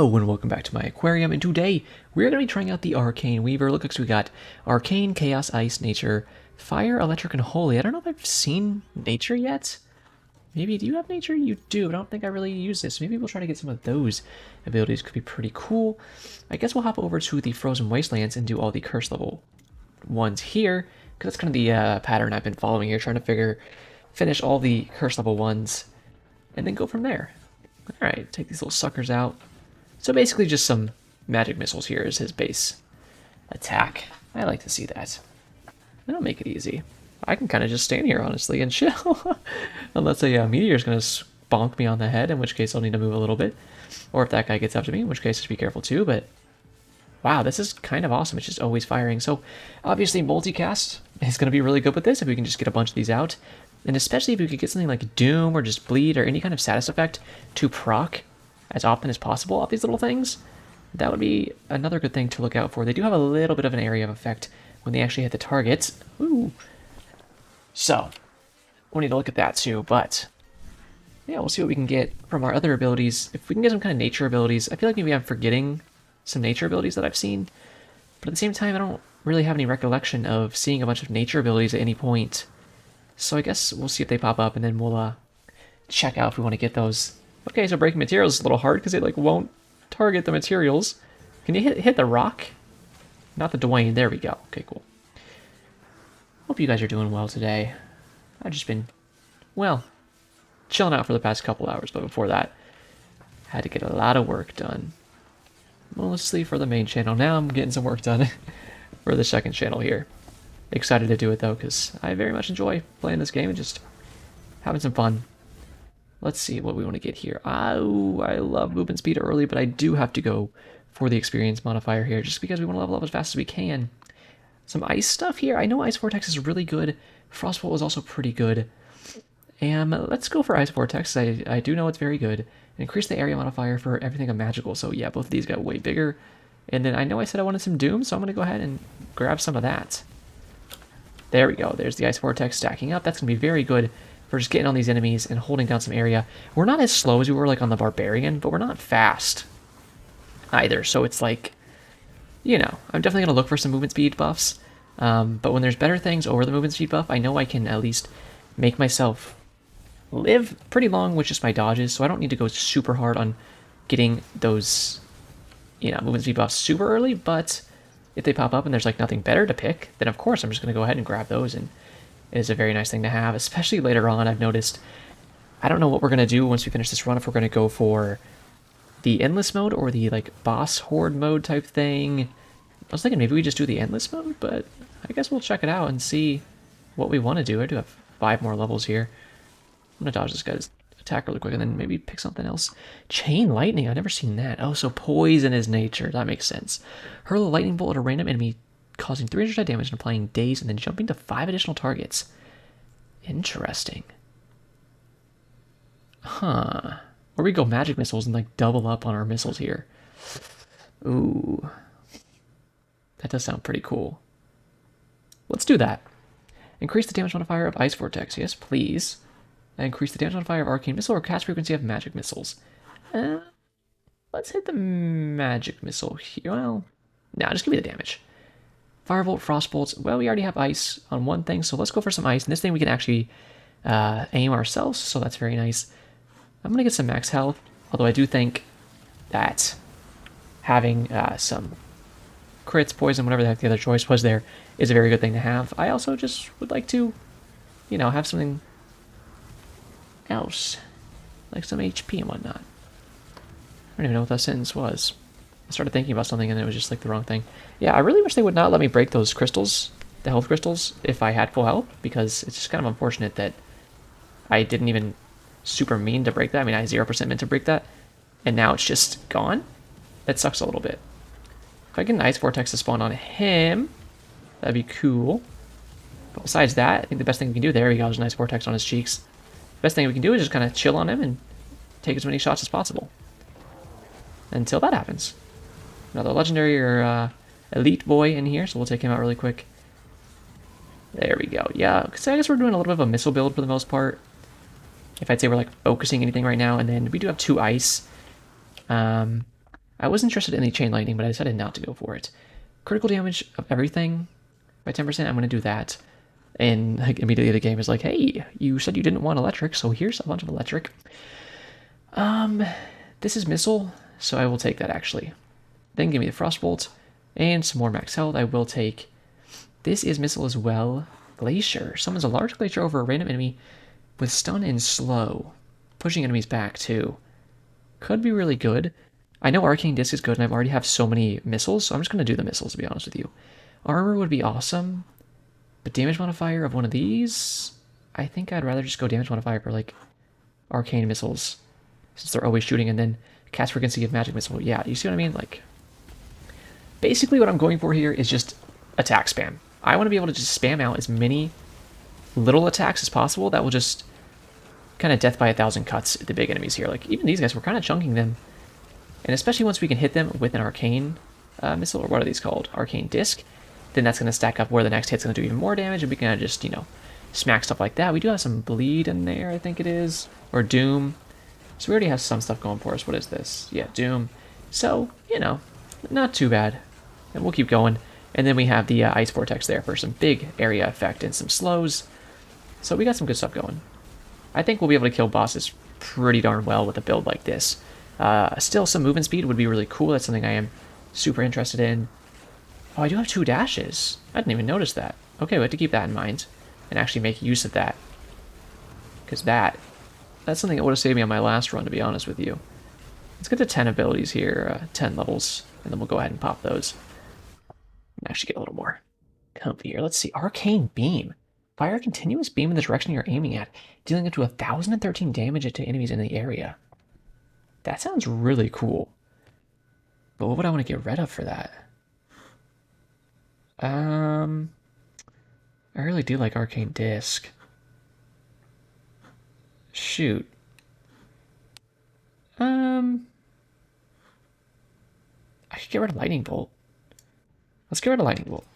Hello and welcome back to my aquarium, and today we're going to be trying out the Arcane Weaver. Look, we got Arcane, Chaos, Ice, Nature, Fire, Electric, and Holy. I don't know if I've seen Nature yet. Maybe, do you have Nature? You do, but I don't think I really use this. Maybe we'll try to get some of those abilities. Could be pretty cool. I guess we'll hop over to the Frozen Wastelands and do all the curse level ones here, because that's kind of the pattern I've been following here, trying to finish all the curse level ones, and then go from there. Alright, take these little suckers out. So basically just some magic missiles here is his base attack. I like to see that. That'll make it easy. I can kind of just stand here, honestly, and chill. Unless a meteor's going to bonk me on the head, in which case I'll need to move a little bit. Or if that guy gets up to me, in which case I should be careful too. But wow, this is kind of awesome. It's just always firing. So obviously multicast is going to be really good with this if we can just get a bunch of these out. And especially if we could get something like Doom or just Bleed or any kind of status effect to proc as often as possible off these little things, that would be another good thing to look out for. They do have a little bit of an area of effect when they actually hit the targets. Ooh. So, we'll need to look at that too, but yeah, we'll see what we can get from our other abilities. If we can get some kind of nature abilities, I feel like maybe I'm forgetting some nature abilities that I've seen, but at the same time, I don't really have any recollection of seeing a bunch of nature abilities at any point. So I guess we'll see if they pop up, and then we'll check out if we want to get those. Okay, so breaking materials is a little hard because it won't target the materials. Can you hit the rock? Not the Dwayne. There we go. Okay, cool. Hope you guys are doing well today. I've just been, well, chilling out for the past couple hours, but before that, had to get a lot of work done. Mostly for the main channel. Now I'm getting some work done for the second channel here. Excited to do it though, because I very much enjoy playing this game and just having some fun. Let's see what we want to get here. Oh, I love movement speed early, but I do have to go for the experience modifier here, just because we want to level up as fast as we can. Some ice stuff here. I know Ice Vortex is really good. Frostbolt is also pretty good. And let's go for Ice Vortex. I do know it's very good. Increase the area modifier for everything magical. So yeah, both of these got way bigger. And then I know I said I wanted some Doom, so I'm going to go ahead and grab some of that. There we go. There's the Ice Vortex stacking up. That's going to be very good for just getting on these enemies and holding down some area. We're not as slow as we were on the Barbarian, but we're not fast either. So it's like, you know, I'm definitely going to look for some movement speed buffs. But when there's better things over the movement speed buff, I know I can at least make myself live pretty long with just my dodges. So I don't need to go super hard on getting those, you know, movement speed buffs super early. But if they pop up and there's nothing better to pick, then of course I'm just going to go ahead and grab those, and it is a very nice thing to have, especially later on. I've noticed, I don't know what we're going to do once we finish this run, if we're going to go for the endless mode or the boss horde mode type thing. I was thinking maybe we just do the endless mode, but I guess we'll check it out and see what we want to do. I do have 5 more levels here. I'm going to dodge this guy's attack really quick and then maybe pick something else. Chain lightning, I've never seen that. Oh, so poison is nature. That makes sense. Hurl a lightning bolt at a random enemy, causing 300 damage and applying daze, and then jumping to 5 additional targets. Interesting. Huh. Or we go magic missiles and double up on our missiles here. Ooh. That does sound pretty cool. Let's do that. Increase the damage modifier of Ice Vortex. Yes, please. Increase the damage modifier of Arcane Missile or cast frequency of magic missiles. Let's hit the magic missile here. Well, nah, just give me the damage. Firebolt, Frostbolts. Well, we already have ice on one thing, so let's go for some ice. And this thing we can actually aim ourselves, so that's very nice. I'm going to get some max health, although I do think that having some crits, poison, whatever the heck the other choice was there, is a very good thing to have. I also just would like to, you know, have something else, like some HP and whatnot. I don't even know what that sentence was. I started thinking about something and it was just the wrong thing. Yeah, I really wish they would not let me break those crystals, the health crystals, if I had full health, because it's just kind of unfortunate that I didn't even super mean to break that. I mean, I 0% meant to break that, and now it's just gone. That sucks a little bit. If I get an Ice Vortex to spawn on him, that'd be cool. But besides that, I think the best thing we can do, there we go, there's an Ice Vortex on his cheeks. The best thing we can do is just kind of chill on him and take as many shots as possible. Until that happens. Another legendary or elite boy in here, so we'll take him out really quick. There we go. Yeah, so I guess we're doing a little bit of a missile build for the most part. If I'd say we're focusing anything right now, and then we do have 2 ice. I was interested in the chain lightning, but I decided not to go for it. Critical damage of everything by 10%, I'm going to do that. And like, immediately the game is like, hey, you said you didn't want electric, so here's a bunch of electric. This is missile, so I will take that actually. Then give me the frostbolt and some more max health. I will take. This is missile as well. Glacier summons a large glacier over a random enemy with stun and slow, pushing enemies back too. Could be really good. I know Arcane Disc is good, and I already have so many missiles, so I'm just going to do the missiles, to be honest with you. Armor would be awesome, but damage modifier of one of these, I think I'd rather just go damage modifier for, like, Arcane missiles, since they're always shooting, and then cast frequency of magic missile. Yeah, you see what I mean? Like, basically what I'm going for here is just attack spam. I want to be able to just spam out as many little attacks as possible that will just kind of death by 1,000 cuts at the big enemies here. Like, even these guys, we're kind of chunking them. And especially once we can hit them with an Arcane missile, or what are these called? Arcane Disc. Then that's going to stack up where the next hit's going to do even more damage, and we can just, you know, smack stuff like that. We do have some Bleed in there, I think it is. Or Doom. So we already have some stuff going for us. What is this? Yeah, Doom. So, you know, not too bad. And we'll keep going. And then we have the Ice Vortex there for some big area effect and some slows. So we got some good stuff going. I think we'll be able to kill bosses pretty darn well with a build like this. Still, some movement speed would be really cool. That's something I am super interested in. Oh, I do have 2 dashes. I didn't even notice that. Okay, we have to keep that in mind and actually make use of that. Because that's something that would have saved me on my last run, to be honest with you. Let's get to 10 abilities here, 10 levels, and then we'll go ahead and pop those. And actually get a little more comfy here. Let's see. Arcane Beam. Fire a continuous beam in the direction you're aiming at, dealing up to 1,013 damage to enemies in the area. That sounds really cool. But what would I want to get rid of for that? I really do like Arcane Disc. Shoot. I could get rid of Lightning Bolt. Let's get rid of Lightning Bolt.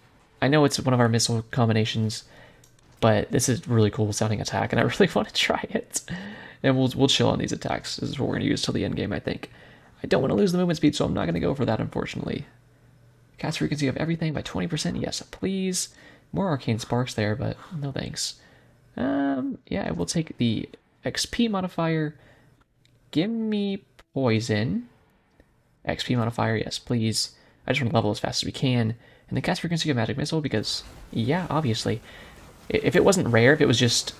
I know it's one of our missile combinations, but this is really cool sounding attack, and I really want to try it. And we'll chill on these attacks. This is what we're going to use till the end game, I think. I don't want to lose the movement speed, so I'm not going to go for that, unfortunately. Cast frequency of everything by 20%. Yes, please. More Arcane Sparks there, but no thanks. Yeah, I will take the XP modifier. Give me Poison. XP modifier, yes, please. I just want to level as fast as we can. And the cast frequency of Magic Missile, because, yeah, obviously. If it wasn't rare, if it was just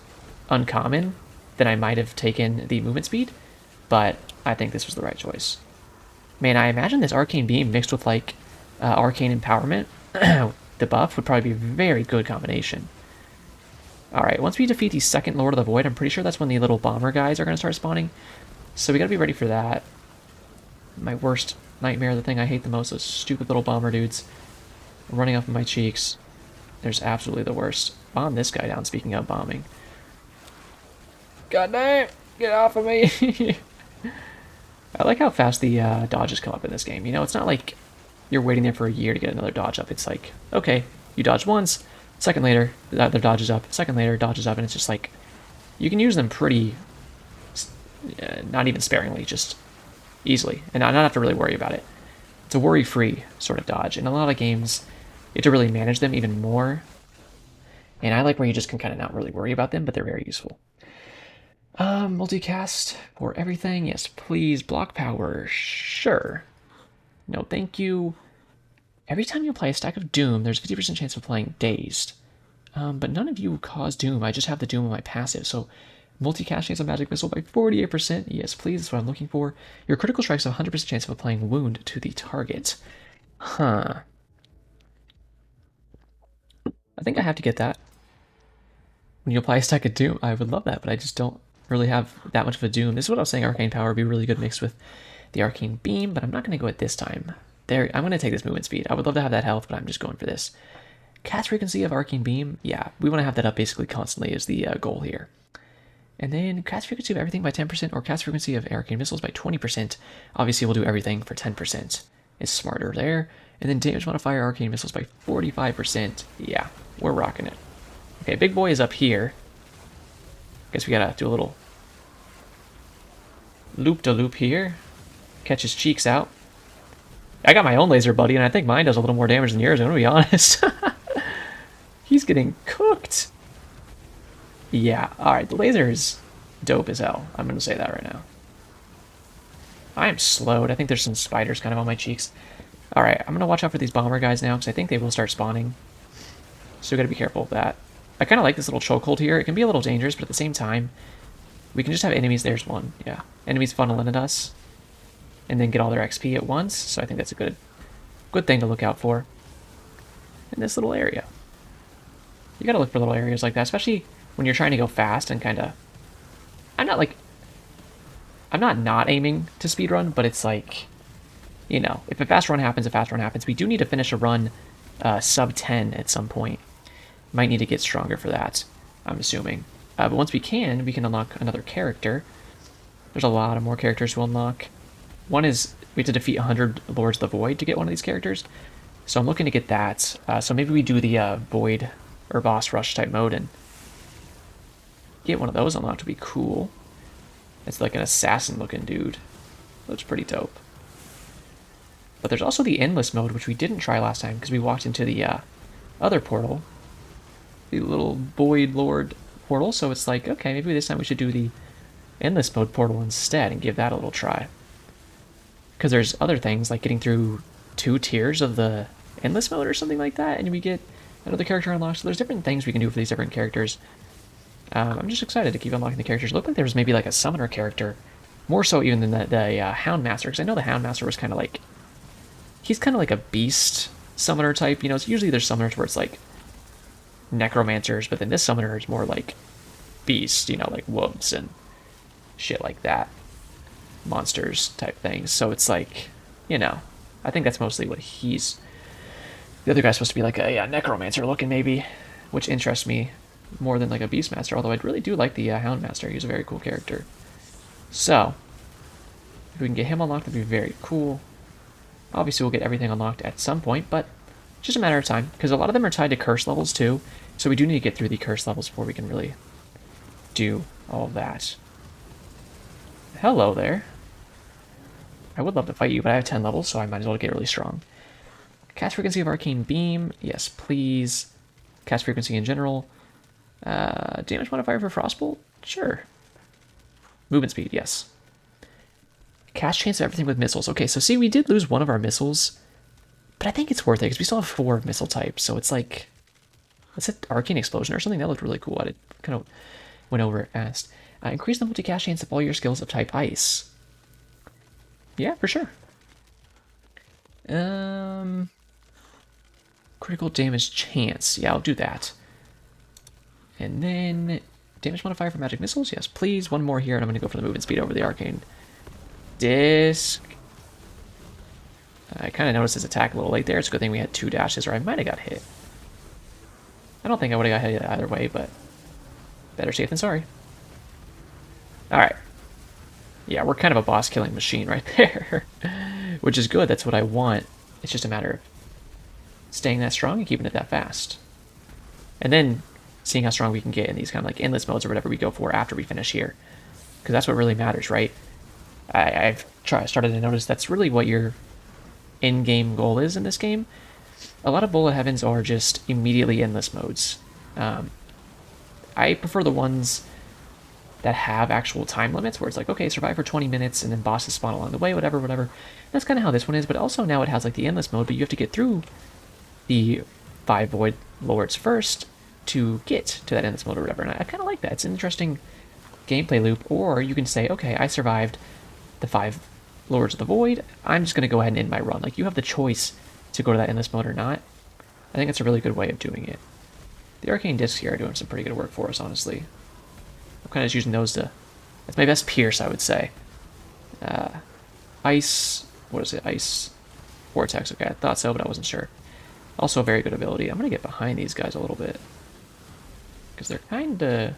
uncommon, then I might have taken the movement speed. But I think this was the right choice. Man, I imagine this Arcane Beam mixed with, like, Arcane Empowerment, the buff, would probably be a very good combination. Alright, once we defeat the second Lord of the Void, I'm pretty sure that's when the little bomber guys are going to start spawning. So we got to be ready for that. My worst nightmare, the thing I hate the most, those stupid little bomber dudes running off of my cheeks. There's absolutely the worst. Bomb this guy down, speaking of bombing. God damn! Get off of me! I like how fast the dodges come up in this game. You know, it's not like you're waiting there for a year to get another dodge up. It's like, okay, you dodge once, second later, the other dodges up, second later, dodges up, and it's just like, you can use them pretty, not even sparingly, just easily, and not have to really worry about it. It's a worry-free sort of dodge. In a lot of games, you have to really manage them even more, and I like where you just can kind of not really worry about them, but they're very useful. Multicast for everything. Yes, please. Block power. Sure. No, thank you. Every time you apply a stack of Doom, there's a 50% chance of playing Dazed. But none of you cause Doom. I just have the Doom in my passive. So, multicasting a Magic Missile by 48%. Yes, please. That's what I'm looking for. Your critical strikes have a 100% chance of applying Wound to the target. Huh. I think I have to get that. When you apply a stack of Doom, I would love that, but I just don't really have that much of a Doom. This is what I was saying, Arcane Power would be really good mixed with the Arcane Beam, but I'm not going to go at this time. There, I'm going to take this movement speed. I would love to have that health, but I'm just going for this. Cast frequency of Arcane Beam, yeah, we want to have that up basically constantly is the goal here. And then cast frequency of everything by 10%, or cast frequency of Arcane Missiles by 20%. Obviously, we'll do everything for 10%. It's smarter there. And then damage modifier Arcane Missiles by 45%. Yeah, we're rocking it. Okay, big boy is up here. Guess we gotta do a little loop-de-loop here. Catch his cheeks out. I got my own laser buddy, and I think mine does a little more damage than yours, I'm gonna be honest. He's getting cooked. Yeah, alright, the laser is dope as hell. I'm gonna say that right now. I am slowed. I think there's some spiders kind of on my cheeks. Alright, I'm gonna watch out for these bomber guys now, because I think they will start spawning. So we gotta be careful of that. I kind of like this little chokehold here. It can be a little dangerous, but at the same time, we can just have enemies. There's one, yeah. Enemies funneling at us, and then get all their XP at once. So I think that's a good thing to look out for in this little area. You gotta look for little areas like that, especially when you're trying to go fast and kind of... I'm not aiming to speedrun, but it's like, you know, if a fast run happens, a fast run happens. We do need to finish a run sub 10 at some point. Might need to get stronger for that, I'm assuming. But once we can unlock another character. There's a lot of more characters to unlock. One is we have to defeat 100 Lords of the Void to get one of these characters. So I'm looking to get that. So maybe we do the Void or Boss Rush type mode and get one of those unlocked would be cool. It's like an assassin looking dude. Looks pretty dope. But there's also the Endless mode, which we didn't try last time because we walked into the other portal. The little Void Lord portal. So it's like, okay, maybe this time we should do the Endless mode portal instead and give that a little try. Because there's other things like getting through 2 tiers of the Endless mode or something like that, and we get another character unlocked. So there's different things we can do for these different characters. I'm just excited to keep unlocking the characters. It looked like there was maybe like a summoner character, more so even than the Hound Master, because I know the Hound Master was kind of like, he's kind of like a beast summoner type. You know, it's usually there's summoners where it's like necromancers, but then this summoner is more like beast, you know, like wolves and shit like that, monsters type things. So it's like, you know, I think that's mostly what he's... The other guy's supposed to be like a necromancer looking maybe, which interests me more than like a beastmaster, although I really do like the Houndmaster. He's a very cool character. So if we can get him unlocked, that'd be very cool. Obviously we'll get everything unlocked at some point, but it's just a matter of time, because a lot of them are tied to curse levels too, so we do need to get through the curse levels before we can really do all of that. Hello there. I would love to fight you, but I have 10 levels, so I might as well get really strong. Cast frequency of Arcane Beam. Yes, please. Cast frequency in general. Damage modifier for Frostbolt? Sure. Movement speed, yes. Cast chance of everything with missiles. Okay, so see, we did lose one of our missiles, but I think it's worth it, because we still have 4 missile types, so it's like... Let's hit Arcane Explosion or something. That looked really cool. I kind of went over it fast. Increase the multi-cast chance of all your skills of type Ice. Yeah, for sure. Critical damage chance. Yeah, I'll do that. And then damage modifier for magic missiles. Yes, please. One more here, and I'm going to go for the movement speed over the arcane disc. I kind of noticed his attack a little late there. It's a good thing we had 2 dashes, or I might have got hit. I don't think I would have got hit either way, but better safe than sorry. Alright. Yeah, we're kind of a boss-killing machine right there. Which is good, that's what I want. It's just a matter of staying that strong and keeping it that fast. And then seeing how strong we can get in these kind of like endless modes or whatever we go for after we finish here. Because that's what really matters, right? I've started to notice that's really what your in-game goal is in this game. A lot of bullet heavens are just immediately endless modes. I prefer the ones that have actual time limits, where it's like, okay, survive for 20 minutes, and then bosses spawn along the way, whatever. That's kind of how this one is, but also now it has like the endless mode, but you have to get through the 5 Void Lords first to get to that endless mode or whatever, and I kind of like that. It's an interesting gameplay loop, or you can say, okay, I survived the 5 Lords of the Void, I'm just going to go ahead and end my run. Like, you have the choice to go to that endless mode or not. I think it's a really good way of doing it. The Arcane Discs here are doing some pretty good work for us, honestly. I'm kind of just using those to... That's my best pierce, I would say. Ice... What is it? Ice... Vortex. Okay, I thought so, but I wasn't sure. Also a very good ability. I'm going to get behind these guys a little bit, because they're kind of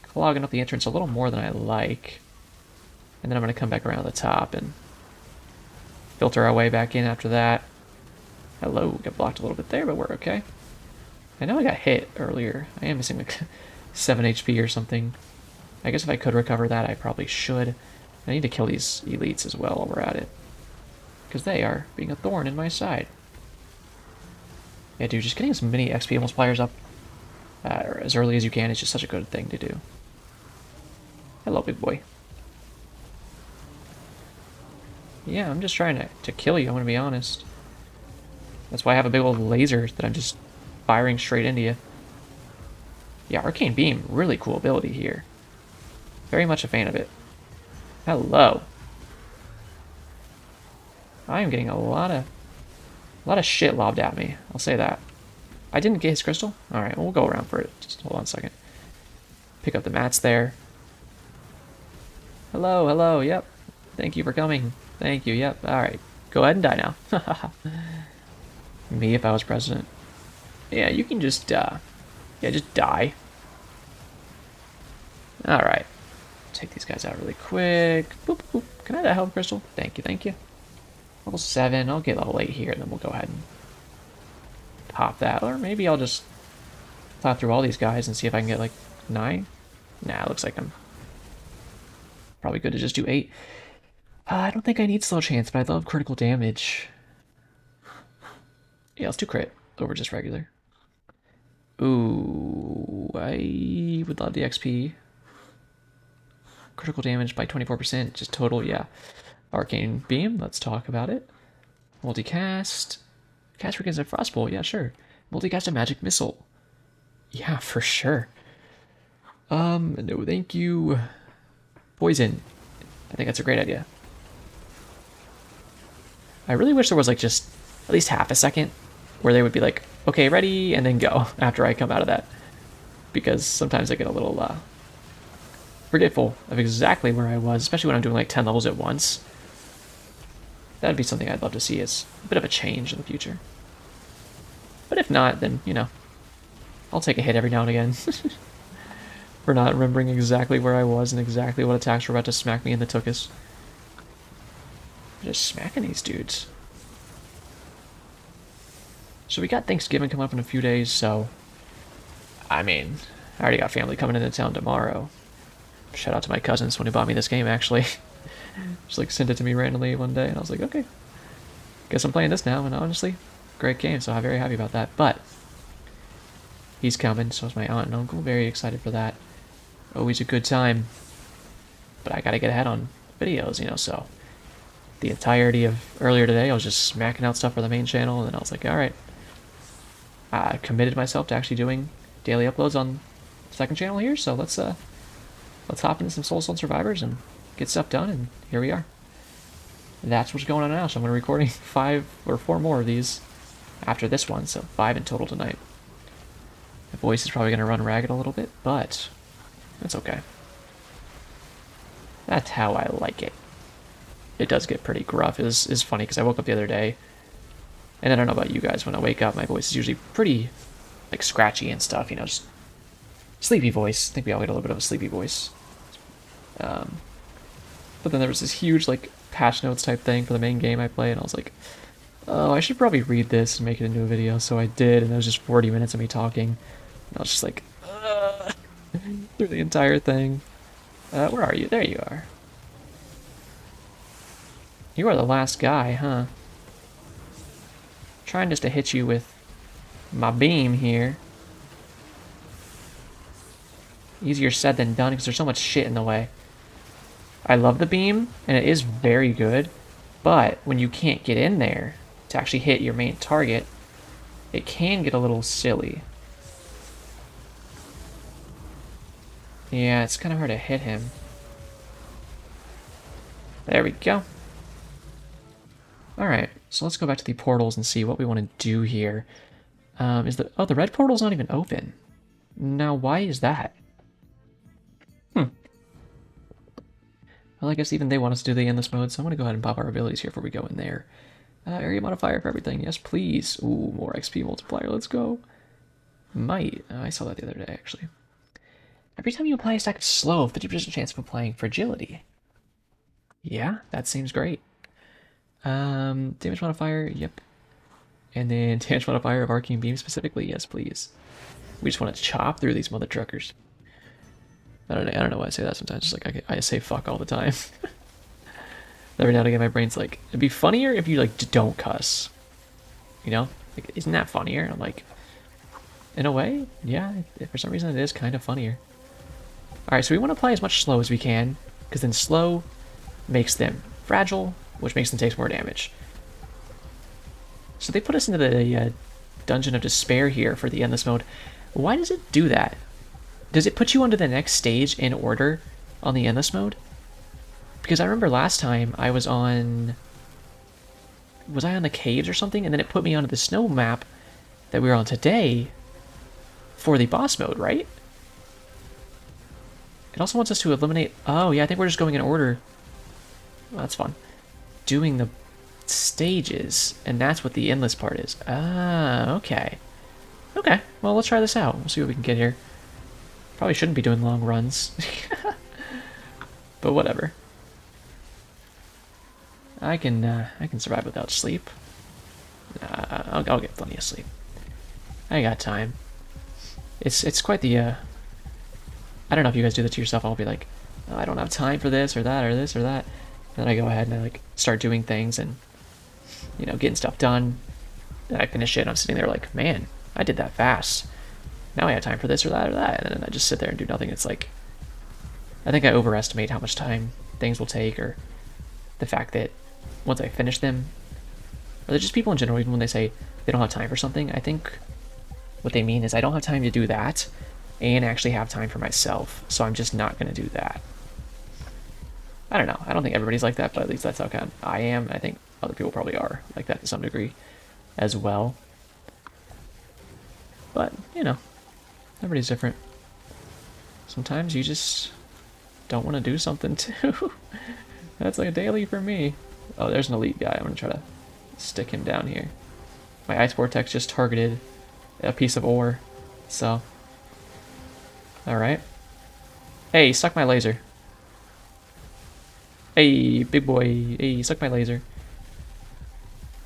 clogging up the entrance a little more than I like. And then I'm going to come back around the top and filter our way back in after that. Hello, got blocked a little bit there, but we're okay. I know I got hit earlier. I am missing like 7 HP or something. I guess if I could recover that, I probably should. I need to kill these elites as well while we're at it. because they are being a thorn in my side. Yeah, dude, just getting as many XP multipliers up as early as you can is just such a good thing to do. Hello, big boy. Yeah, I'm just trying to kill you, I'm gonna be honest. That's why I have a big old laser that I'm just firing straight into you. Yeah, Arcane Beam, really cool ability here. Very much a fan of it. Hello. I am getting a lot of shit lobbed at me. I'll say that. I didn't get his crystal? Alright, well, we'll go around for it. Just hold on a second. Pick up the mats there. Hello, hello, yep. Thank you for coming. Thank you, yep. Alright, go ahead and die now. Me if I was president. Yeah, you can just, yeah, just die. Alright. Take these guys out really quick. Boop, boop. Can I have that health crystal? Thank you, thank you. Level 7. I'll get level 8 here, and then we'll go ahead and pop that. Or maybe I'll just plow through all these guys and see if I can get, like, 9. Nah, looks like I'm probably good to just do 8. I don't think I need slow chance, but I love critical damage. Yeah, let's do crit over just regular. Ooh, I would love the XP. Critical damage by 24%, just total, yeah. Arcane Beam, let's talk about it. Multicast. Cast against a Frostbolt, yeah, sure. Multicast a Magic Missile. Yeah, for sure. No thank you. Poison. I think that's a great idea. I really wish there was like just at least half a second where they would be like, okay, ready, and then go after I come out of that. Because sometimes I get a little forgetful of exactly where I was, especially when I'm doing like 10 levels at once. That'd be something I'd love to see as a bit of a change in the future. But if not, then, you know, I'll take a hit every now and again. For not remembering exactly where I was and exactly what attacks were about to smack me in the tuchus. Just smacking these dudes. So we got Thanksgiving coming up in a few days, so... I mean, I already got family coming into town tomorrow. Shout out to my cousins when he bought me this game, actually. Just like sent it to me randomly one day, and I was like, okay. Guess I'm playing this now, and honestly, great game, so I'm very happy about that. But he's coming, so is my aunt and uncle. Very excited for that. Always a good time. But I gotta get ahead on videos, you know, so... The entirety of earlier today, I was just smacking out stuff for the main channel, and then I was like, alright. I committed myself to actually doing daily uploads on the second channel here, so let's hop into some Soulstone Survivors and get stuff done, and here we are. That's what's going on now, so I'm going to be recording 5 or 4 more of these after this one, so 5 in total tonight. My voice is probably going to run ragged a little bit, but that's okay. That's how I like it. It does get pretty gruff. It's funny because I woke up the other day, and I don't know about you guys, when I wake up, my voice is usually pretty, like, scratchy and stuff, you know, just sleepy voice. I think we all get a little bit of a sleepy voice. But then there was this huge, like, patch notes type thing for the main game I play, and I was like, oh, I should probably read this and make it into a video, so I did, and it was just 40 minutes of me talking, and I was just like, through the entire thing. Where are you? There you are. You are the last guy, huh? Trying just to hit you with my beam here. Easier said than done because there's so much shit in the way. I love the beam, and it is very good, but when you can't get in there to actually hit your main target, it can get a little silly. Yeah, it's kind of hard to hit him. There we go. Alright, so let's go back to the portals and see what we want to do here. The red portal's not even open. Now, why is that? Well, I guess even they want us to do the endless mode, so I'm going to go ahead and pop our abilities here before we go in there. Area modifier for everything, yes please. Ooh, more XP multiplier, let's go. Might. I saw that the other day, actually. Every time you apply a stack of slow, 50% chance of applying fragility. Yeah, that seems great. Damage modifier, yep. And then damage modifier of Arcane Beam specifically, yes please. We just want to chop through these mother truckers. I don't know why I say that sometimes. It's like I say fuck all the time. Every now and again, my brain's like, it'd be funnier if you like don't cuss. You know, like, isn't that funnier? I'm like, in a way, yeah. For some reason, it is kind of funnier. All right, so we want to apply as much slow as we can, because then slow makes them fragile, which makes them take more damage. So they put us into the Dungeon of Despair here for the Endless mode. Why does it do that? Does it put you onto the next stage in order on the Endless mode? Because I remember last time I was on... Was I on the caves or something? And then it put me onto the snow map that we were on today for the boss mode, right? It also wants us to eliminate... Oh, yeah, I think we're just going in order. Well, that's fun. Doing the stages, and that's what the endless part is. Ah, okay. Okay, well, let's try this out. We'll see what we can get here. Probably shouldn't be doing long runs. But whatever. I can survive without sleep. I'll get plenty of sleep. I got time. It's quite the I don't know if you guys do that to yourself. I'll be like, oh, I don't have time for this or that or this or that. And then I go ahead and I like start doing things and you know getting stuff done. Then I finish it and I'm sitting there like, man, I did that fast. Now I have time for this or that or that. And then I just sit there and do nothing. It's like, I think I overestimate how much time things will take, or the fact that once I finish them, or they're just people in general, even when they say they don't have time for something, I think what they mean is I don't have time to do that and actually have time for myself, so I'm just not going to do that. I don't know. I don't think everybody's like that, but at least that's how kind of I am. I think other people probably are like that to some degree as well. But, you know, everybody's different. Sometimes you just don't want to do something too. That's like a daily for me. Oh, there's an elite guy. I'm going to try to stick him down here. My ice vortex just targeted a piece of ore, so... Alright. Hey, he stuck my laser. Hey, big boy. Hey, he stuck my laser.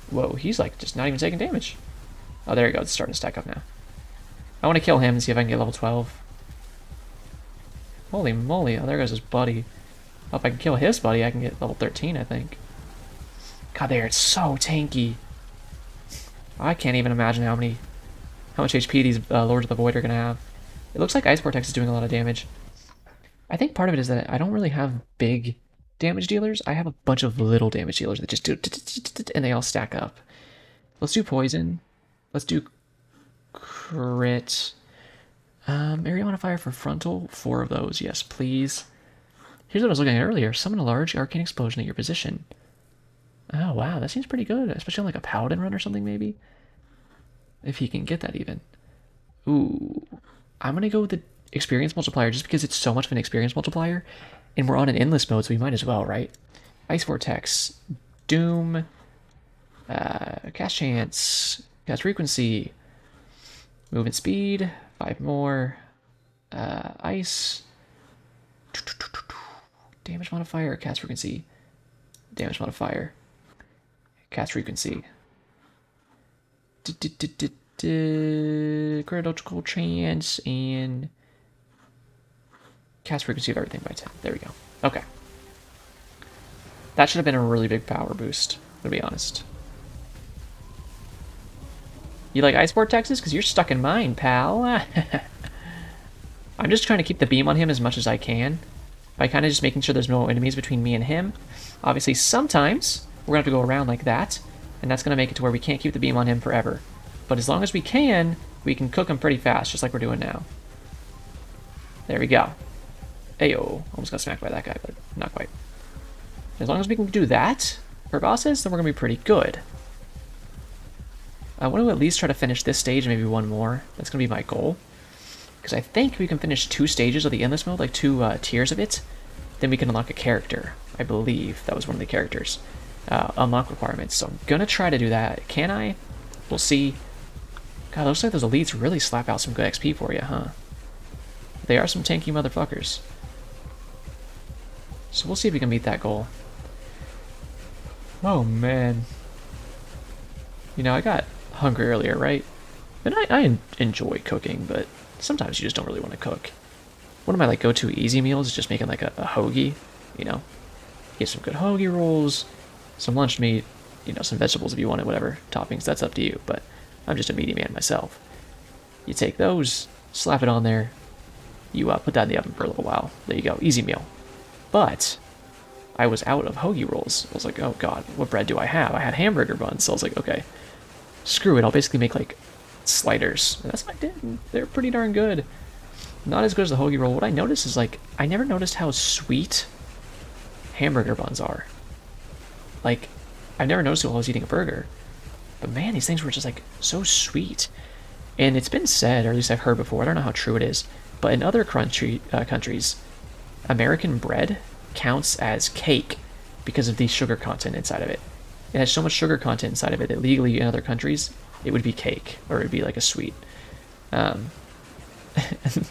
Whoa, he's like just not even taking damage. Oh, there he goes. It's starting to stack up now. I want to kill him and see if I can get level 12. Holy moly. Oh, there goes his buddy. Oh, if I can kill his buddy, I can get level 13, I think. God, they are so tanky. I can't even imagine how much HP these Lords of the Void are going to have. It looks like Ice Vortex is doing a lot of damage. I think part of it is that I don't really have big damage dealers. I have a bunch of little damage dealers that just do... and they all stack up. Let's do Poison. Let's do Crit. Area Modifier for Frontal. 4 of those. Yes, please. Here's what I was looking at earlier. Summon a large arcane explosion at your position. Oh, wow. That seems pretty good. Especially on like a Paladin run or something, maybe. If he can get that even. Ooh. I'm going to go with the experience multiplier just because it's so much of an experience multiplier. And we're on an endless mode, so we might as well, right? Ice Vortex. Doom. Cast Chance. Cast Frequency. Movement Speed. 5 more. Ice. Damage modifier. Cast Frequency. Damage modifier. Cast Frequency. Critical chance and cast frequency of everything by 10. There we go. Okay. That should have been a really big power boost, to be honest. You like Ice Vortexes? Because you're stuck in mine, pal. I'm just trying to keep the beam on him as much as I can by kind of just making sure there's no enemies between me and him. Obviously, sometimes we're going to have to go around like that, and that's going to make it to where we can't keep the beam on him forever. But as long as we can cook him pretty fast, just like we're doing now. There we go. Ayo. Almost got smacked by that guy, but not quite. As long as we can do that for bosses, then we're going to be pretty good. I want to at least try to finish this stage, maybe one more. That's going to be my goal. Because I think we can finish 2 stages of the Endless mode, like 2 tiers of it. Then we can unlock a character. I believe that was one of the characters. Unlock requirements. So I'm going to try to do that. Can I? We'll see. God, looks like those elites really slap out some good XP for you, huh? They are some tanky motherfuckers. So we'll see if we can meet that goal. Oh, man. You know, I got hungry earlier, right? And I enjoy cooking, but sometimes you just don't really want to cook. One of my like go-to easy meals is just making like a hoagie, you know? Get some good hoagie rolls, some lunch meat, you know, some vegetables if you wanted, whatever toppings. That's up to you. But I'm just a meaty man myself. You take those, slap it on there. You put that in the oven for a little while. There you go, easy meal. But I was out of hoagie rolls. I was like, oh god, what bread do I have? I had hamburger buns, so I was like, okay, screw it. I'll basically make like sliders. And that's what I did. They're pretty darn good. Not as good as the hoagie roll. What I noticed is like I never noticed how sweet hamburger buns are. Like I never noticed it while I was eating a burger. But man, these things were just like so sweet. And it's been said, or at least I've heard before, I don't know how true it is, but in other countries, American bread counts as cake because of the sugar content inside of it. It has so much sugar content inside of it that legally in other countries, it would be cake, or it would be like a sweet, or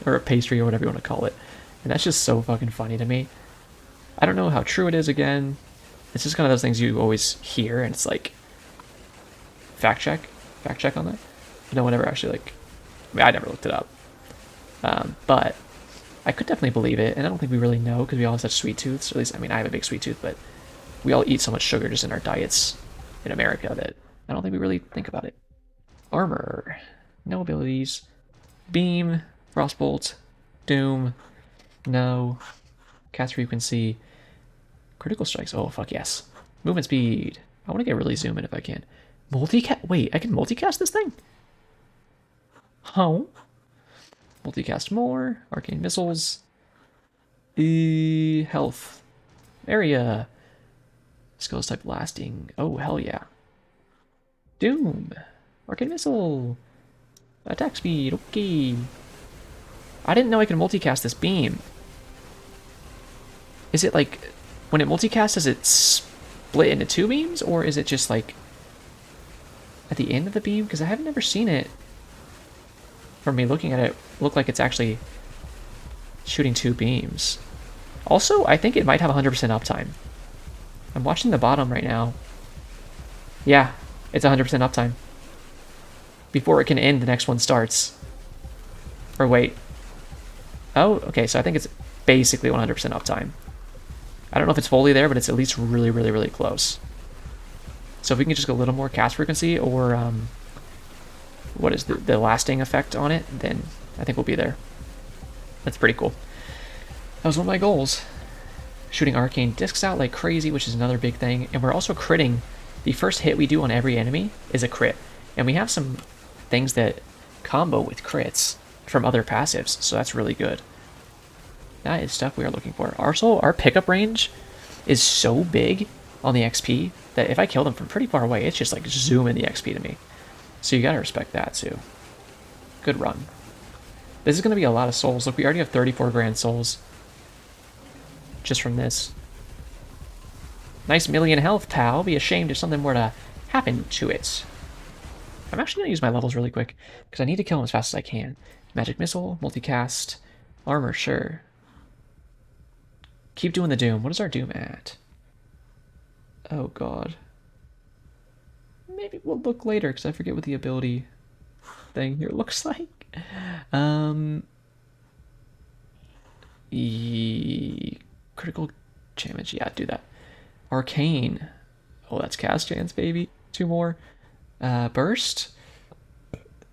a pastry, or whatever you want to call it. And that's just so fucking funny to me. I don't know how true it is again. It's just kind of those things you always hear, and it's like, fact check on that. No one ever actually I never looked it up. But I could definitely believe it, and I don't think we really know because we all have such sweet tooths. Or at least, I mean, I have a big sweet tooth, but we all eat so much sugar just in our diets in America that I don't think we really think about it. Armor. No abilities. Beam. Frostbolt. Doom. No. Cast frequency. Critical strikes. Oh, fuck yes. Movement speed. I want to get really zoom in if I can. Multicast. Wait, I can multicast this thing? Oh. Multicast more. Arcane missiles. Health. Area. Skills type lasting. Oh, hell yeah. Doom. Arcane missile. Attack speed. Okay. I didn't know I could multicast this beam. Is it like, when it multicasts, does it split into two beams? Or is it just like at the end of the beam? Because I have never seen it, from me looking at it, look like it's actually shooting two beams. Also, I think it might have 100% uptime. I'm watching the bottom right now. Yeah, it's 100% uptime. Before it can end, the next one starts. Or wait. Oh, okay, so I think it's basically 100% uptime. I don't know if it's fully there, but it's at least really, really, really close. So if we can just go a little more cast frequency, or what is the lasting effect on it, then I think we'll be there. That's pretty cool. That was one of my goals. Shooting arcane discs out like crazy, which is another big thing. And we're also critting. The first hit we do on every enemy is a crit. And we have some things that combo with crits from other passives, so that's really good. That is stuff we are looking for. Also, our pickup range is so big on the XP that if I kill them from pretty far away, it's just like zooming the XP to me. So you gotta respect that too. Good run. This is gonna be a lot of souls. Look, we already have 34 grand souls just from this. Nice million health, pal. Be ashamed if something were to happen to it. I'm actually gonna use my levels really quick because I need to kill him as fast as I can. Magic missile, multicast, armor, sure. Keep doing the doom. What is our doom at? Oh god. Maybe we'll look later because I forget what the ability thing here looks like. Critical damage. Yeah, do that. Arcane. Oh, that's cast chance, baby. Two more. Burst.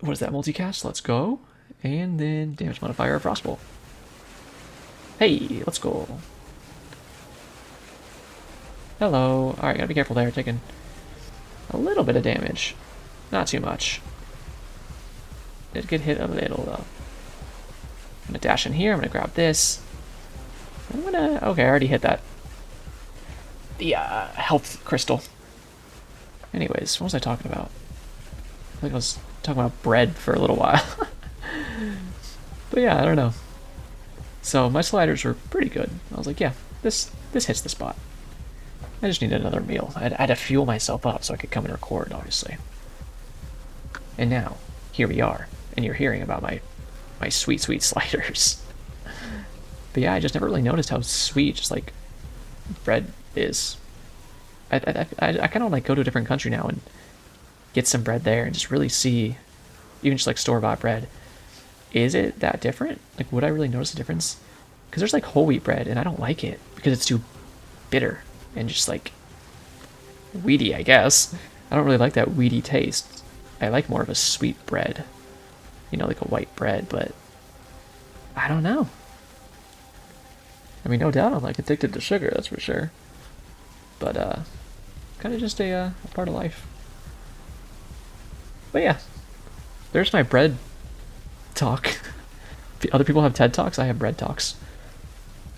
What is that? Multicast. Let's go. And then damage modifier, frostbolt. Hey, let's go. Hello. Alright, gotta be careful there. Taking a little bit of damage. Not too much. Did get hit a little, though. I'm gonna dash in here. I'm gonna grab this. I'm gonna... Okay, I already hit that. The health crystal. Anyways, what was I talking about? I think I was talking about bread for a little while. But yeah, I don't know. So my sliders were pretty good. I was like, yeah, this hits the spot. I just needed another meal. I had to fuel myself up so I could come and record, obviously. And now, here we are. And you're hearing about my sweet, sweet sliders. But yeah, I just never really noticed how sweet just like bread is. I kind of like go to a different country now and get some bread there and just really see, even just like store-bought bread. Is it that different? Like, would I really notice a difference? Because there's like whole wheat bread and I don't like it because it's too bitter. and just like weedy, I guess. I don't really like that weedy taste. I like more of a sweet bread, you know, like a white bread, but I don't know. I mean, no doubt I'm like addicted to sugar, that's for sure. But kind of just a part of life. But yeah, there's my bread talk. Other people have TED Talks, I have bread talks.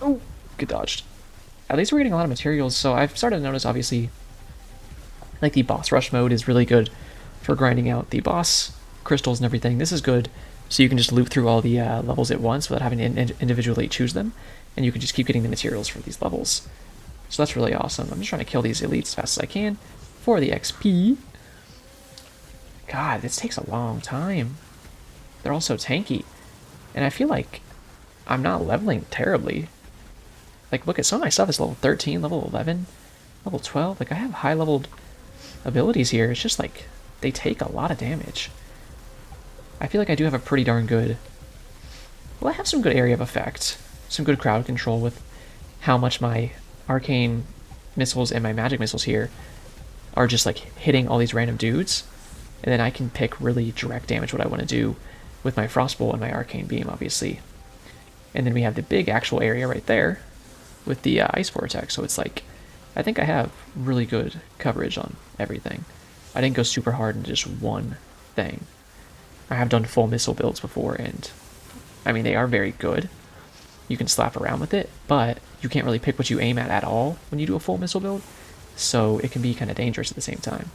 Oh, get dodged. At least we're getting a lot of materials, so I've started to notice, obviously, like the boss rush mode is really good for grinding out the boss crystals and everything. This is good, so you can just loop through all the levels at once without having to individually choose them, and you can just keep getting the materials for these levels. So that's really awesome. I'm just trying to kill these elites as fast as I can for the XP. God, this takes a long time. They're all so tanky. And I feel like I'm not leveling terribly. Like, look at some of my stuff is level 13, level 11, level 12. Like, I have high-leveled abilities here. It's just like, they take a lot of damage. I feel like I do have a pretty darn good... Well, I have some good area of effect. Some good crowd control with how much my arcane missiles and my magic missiles here are just like hitting all these random dudes, and then I can pick really direct damage what I want to do with my frostbolt and my arcane beam, obviously. And then we have the big actual area right there with the ice vortex, so it's like I think I have really good coverage on everything. I didn't go super hard into just one thing. I have done full missile builds before, and I mean, they are very good. You can slap around with it, but you can't really pick what you aim at all when you do a full missile build, so it can be kind of dangerous at the same time.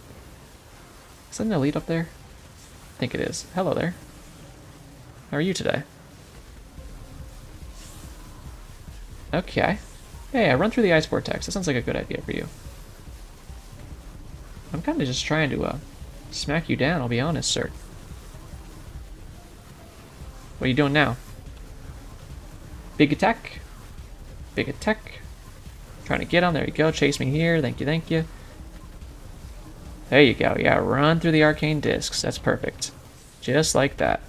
Is that an elite up there? I think it is. Hello there. How are you today? Okay. Hey, I run through the ice vortex. That sounds like a good idea for you. I'm kind of just trying to smack you down, I'll be honest, sir. What are you doing now? Big attack. Big attack. Trying to get him. There you go. Chase me here. Thank you, thank you. There you go. Yeah, run through the arcane discs. That's perfect. Just like that.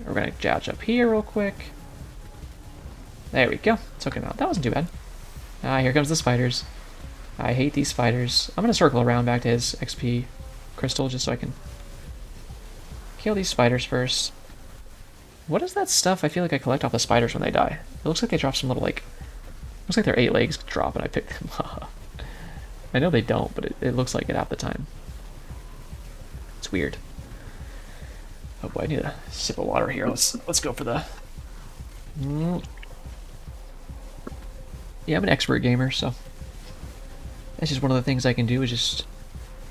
We're going to jouch up here real quick. There we go. Took him out. That wasn't too bad. Ah, here comes the spiders. I hate these spiders. I'm going to circle around back to his XP crystal just so I can kill these spiders first. What is that stuff I feel like I collect off the spiders when they die? It looks like they drop some little, like... Looks like their 8 legs drop and I pick them up. I know they don't, but it looks like it half the time. It's weird. Oh boy, I need a sip of water here. Let's go for the... Yeah, I'm an expert gamer, so... That's just one of the things I can do is just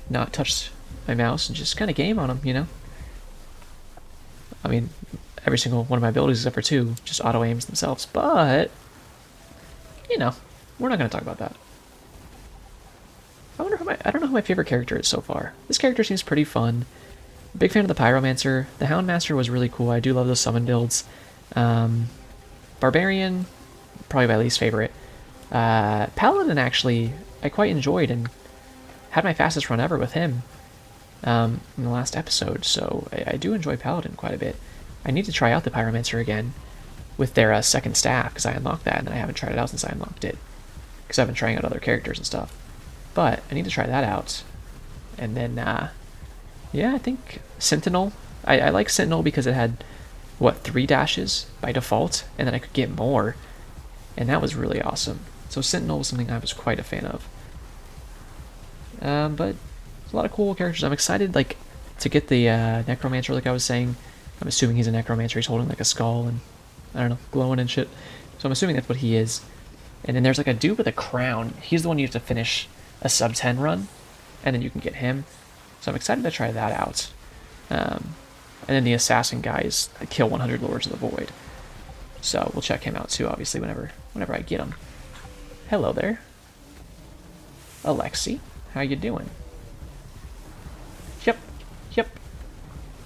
not touch my mouse and just kind of game on them, you know? I mean, every single one of my abilities except for 2 just auto-aims themselves, but... You know, we're not going to talk about that. I don't know who my favorite character is so far. This character seems pretty fun. Big fan of the Pyromancer. The Houndmaster was really cool. I do love those summon builds. Barbarian, probably my least favorite. Paladin, actually, I quite enjoyed and had my fastest run ever with him in the last episode, so I do enjoy Paladin quite a bit. I need to try out the Pyromancer again with their second staff, because I unlocked that, and I haven't tried it out since I unlocked it, because I've been trying out other characters and stuff. But I need to try that out. And then, yeah, I think Sentinel. I like Sentinel because it had, what, 3 dashes by default, and then I could get more, and that was really awesome. So Sentinel was something I was quite a fan of. But there's a lot of cool characters. I'm excited, like, to get the Necromancer, like I was saying. I'm assuming he's a Necromancer. He's holding, like, a skull and, I don't know, glowing and shit. So I'm assuming that's what he is. And then there's, like, a dude with a crown. He's the one you have to finish a sub 10 run, and then you can get him. So I'm excited to try that out. And then the assassin guy is kill 100 Lords of the Void. So we'll check him out too, obviously, whenever I get him. Hello there. Alexi, how you doing? Yep.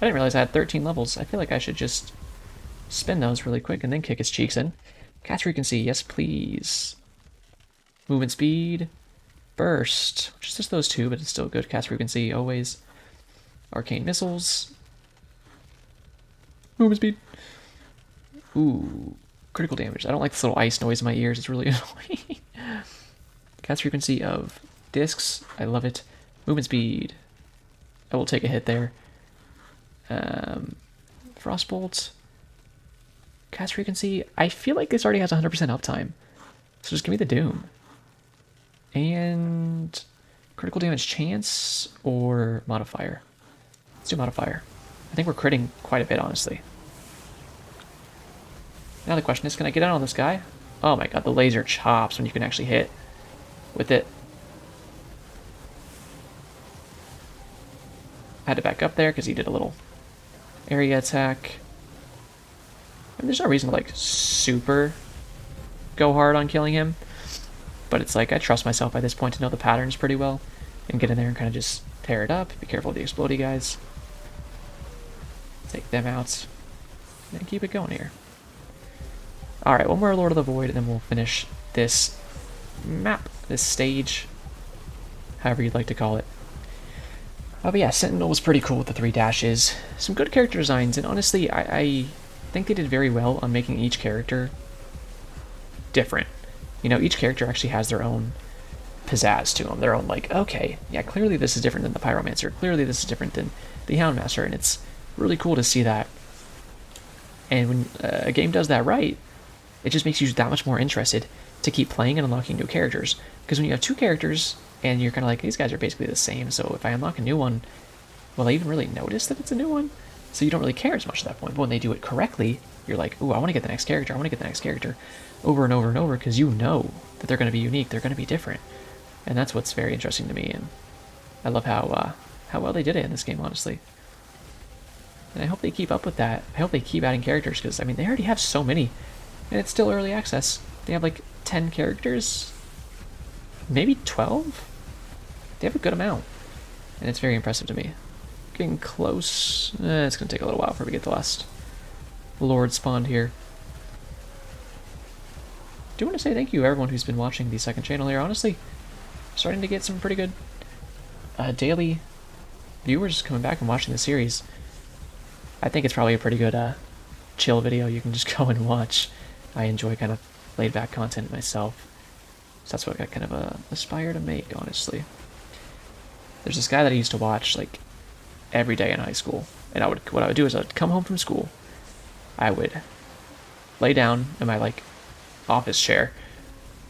I didn't realize I had 13 levels. I feel like I should just spin those really quick and then kick his cheeks in. Cast frequency, yes please. Movement speed. Burst, which is just those 2, but it's still good. Cast frequency, always. Arcane missiles. Movement speed. Ooh, critical damage. I don't like this little ice noise in my ears. It's really annoying. Cast frequency of discs. I love it. Movement speed. I will take a hit there. Frostbolt. Cast frequency. I feel like this already has 100% uptime. So just give me the Doom. And critical damage chance or modifier. Let's do modifier. I think we're critting quite a bit, honestly. Now the question is, can I get out on this guy? Oh my god, the laser chops when you can actually hit with it. I had to back up there because he did a little area attack. And there's no reason to like super go hard on killing him. But it's like I trust myself by this point to know the patterns pretty well. And get in there and kind of just tear it up. Be careful of the explodey guys. Take them out. And keep it going here. Alright, one more Lord of the Void and then we'll finish this map, this stage, however you'd like to call it. Oh, but yeah, Sentinel was pretty cool with the 3 dashes. Some good character designs, and honestly, I think they did very well on making each character different. You know, each character actually has their own pizzazz to them, their own, like, okay, yeah, clearly this is different than the Pyromancer, clearly this is different than the Houndmaster, and it's really cool to see that. And when a game does that right, it just makes you that much more interested to keep playing and unlocking new characters. Because when you have 2 characters, and you're kind of like, these guys are basically the same, so if I unlock a new one, will I even really notice that it's a new one? So you don't really care as much at that point. But when they do it correctly, you're like, ooh, I want to get the next character, I want to get the next character, over and over and over, because you know that they're going to be unique, they're going to be different. And that's what's very interesting to me, and I love how well they did it in this game, honestly. And I hope they keep up with that. I hope they keep adding characters, because, I mean, they already have so many, and it's still early access. They have, like, 10 characters? Maybe 12? They have a good amount, and it's very impressive to me. Getting close. It's going to take a little while before we get the last Lord spawned here. Do want to say thank you to everyone who's been watching the second channel here. Honestly, starting to get some pretty good daily viewers coming back and watching the series. I think it's probably a pretty good chill video you can just go and watch. I enjoy kind of laid back content myself, so that's what I kind of aspire to make, honestly. There's this guy that I used to watch like every day in high school, and what I would do is I'd come home from school, I would lay down in my like office chair,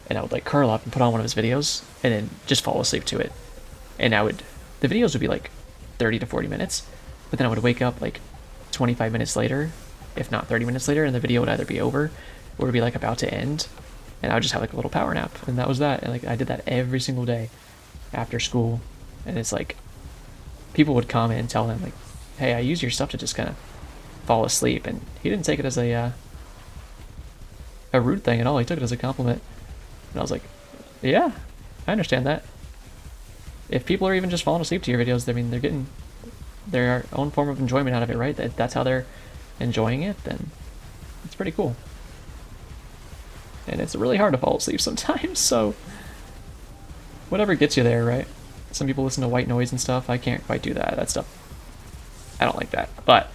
and I would like curl up and put on one of his videos, and then just fall asleep to it. And the videos would be like 30 to 40 minutes, but then I would wake up like 25 minutes later, if not 30 minutes later, and the video would either be over or it would be like about to end, and I would just have like a little power nap, and that was that. And like I did that every single day after school. And it's like, people would comment and tell him, like, hey, I use your stuff to just kind of fall asleep. And he didn't take it as a rude thing at all. He took it as a compliment. And I was like, yeah, I understand that. If people are even just falling asleep to your videos, I mean, they're getting their own form of enjoyment out of it, right? That's how they're enjoying it, then it's pretty cool. And it's really hard to fall asleep sometimes, so whatever gets you there, right? Some people listen to white noise and stuff. I can't quite do that. That stuff, I don't like that. But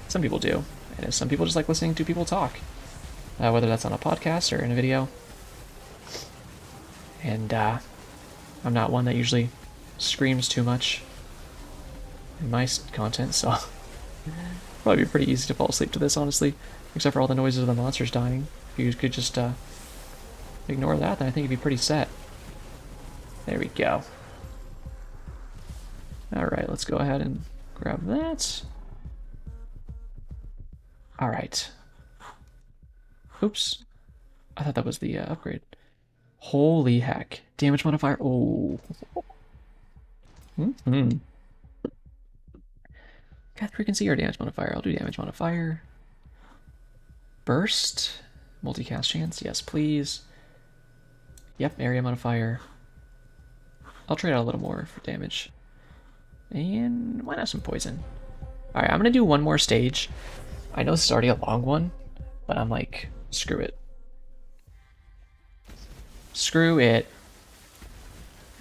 some people do. And some people just like listening to people talk. Whether that's on a podcast or in a video. And I'm not one that usually screams too much in my content, so probably be pretty easy to fall asleep to this, honestly. Except for all the noises of the monsters dying. If you could just ignore that, then I think you'd be pretty set. There we go. Alright, let's go ahead and grab that. Alright. Oops. I thought that was the upgrade. Holy heck. Damage modifier. Oh. Cast frequency or damage modifier? I'll do damage modifier. Burst. Multicast chance. Yes, please. Yep, area modifier. I'll trade out a little more for damage. And why not some poison? Alright, I'm gonna do one more stage. I know this is already a long one, but I'm like, screw it. Screw it.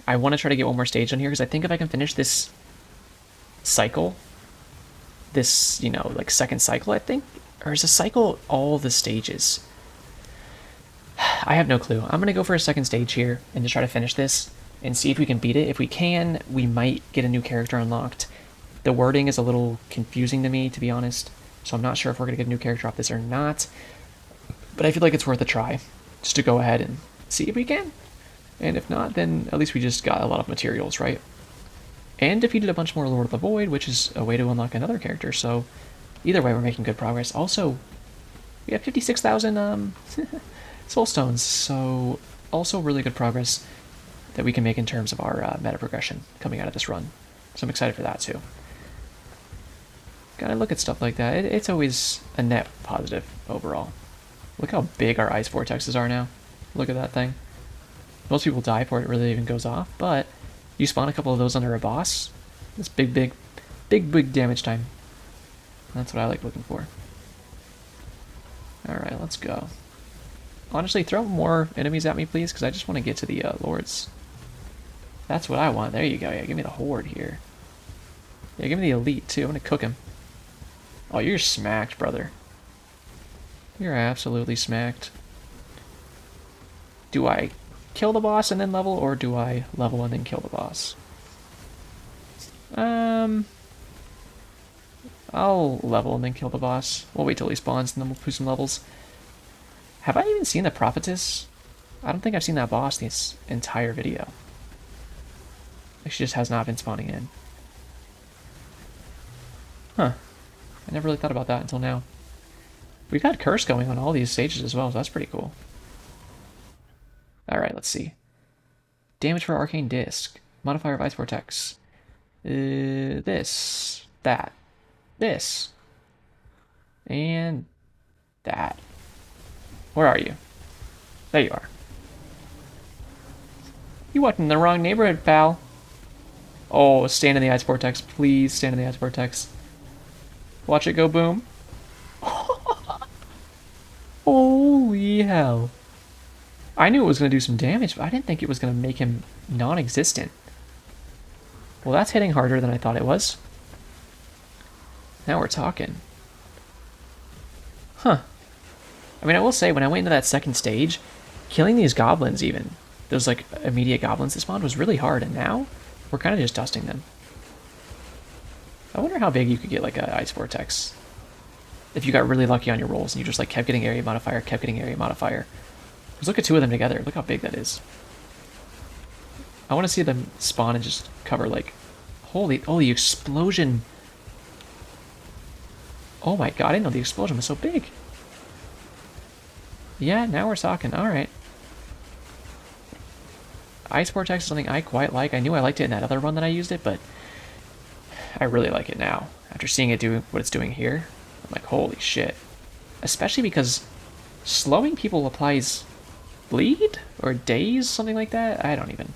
I want to try to get one more stage on here, because I think if I can finish this cycle, this, you know, like second cycle, I think, or is a cycle all the stages? I have no clue. I'm going to go for a second stage here and just try to finish this and see if we can beat it. If we can, we might get a new character unlocked. The wording is a little confusing to me, to be honest, so I'm not sure if we're going to get a new character off this or not. But I feel like it's worth a try, just to go ahead and see if we can. And if not, then at least we just got a lot of materials, right? And defeated a bunch more Lord of the Void, which is a way to unlock another character, so either way, we're making good progress. Also, we have 56,000 soul stones, so also really good progress that we can make in terms of our meta progression coming out of this run. So I'm excited for that too. Gotta look at stuff like that. It's always a net positive overall. Look how big our ice vortexes are now. Look at that thing. Most people die before it really even goes off, but you spawn a couple of those under a boss. That's big damage time. That's what I like looking for. Alright, let's go. Honestly, throw more enemies at me, please, because I just want to get to the lords. That's what I want. There you go. Yeah, give me the horde here. Yeah, give me the elite, too. I'm going to cook him. Oh, you're smacked, brother. You're absolutely smacked. Do I kill the boss and then level, or do I level and then kill the boss? I'll level and then kill the boss. We'll wait till he spawns and then we'll push some levels. Have I even seen the prophetess? I don't think I've seen that boss this entire video. Like, she just has not been spawning in. Huh. I never really thought about that until now. We've had curse going on all these stages as well, so that's pretty cool. Alright, let's see. Damage for Arcane Disc. Modifier of Ice Vortex. This. That. This. And that. Where are you? There you are. You walked in the wrong neighborhood, pal. Oh, stand in the Ice Vortex. Please stand in the Ice Vortex. Watch it go boom. Holy hell. I knew it was going to do some damage, but I didn't think it was going to make him non-existent. Well, that's hitting harder than I thought it was. Now we're talking. Huh. I mean, I will say, when I went into that second stage, killing these goblins even, those like immediate goblins that spawned, was really hard, and now we're kind of just dusting them. I wonder how big you could get like a ice vortex if you got really lucky on your rolls and you just like kept getting area modifier, kept getting area modifier. Just look at two of them together. Look how big that is. I want to see them spawn and just cover like, holy, oh, the explosion. Oh my god, I didn't know the explosion was so big. Yeah, now we're talking. Alright. Ice Vortex is something I quite like. I knew I liked it in that other run that I used it, but I really like it now. After seeing it do what it's doing here, I'm like, holy shit. Especially because slowing people applies bleed? Or daze? Something like that? I don't even...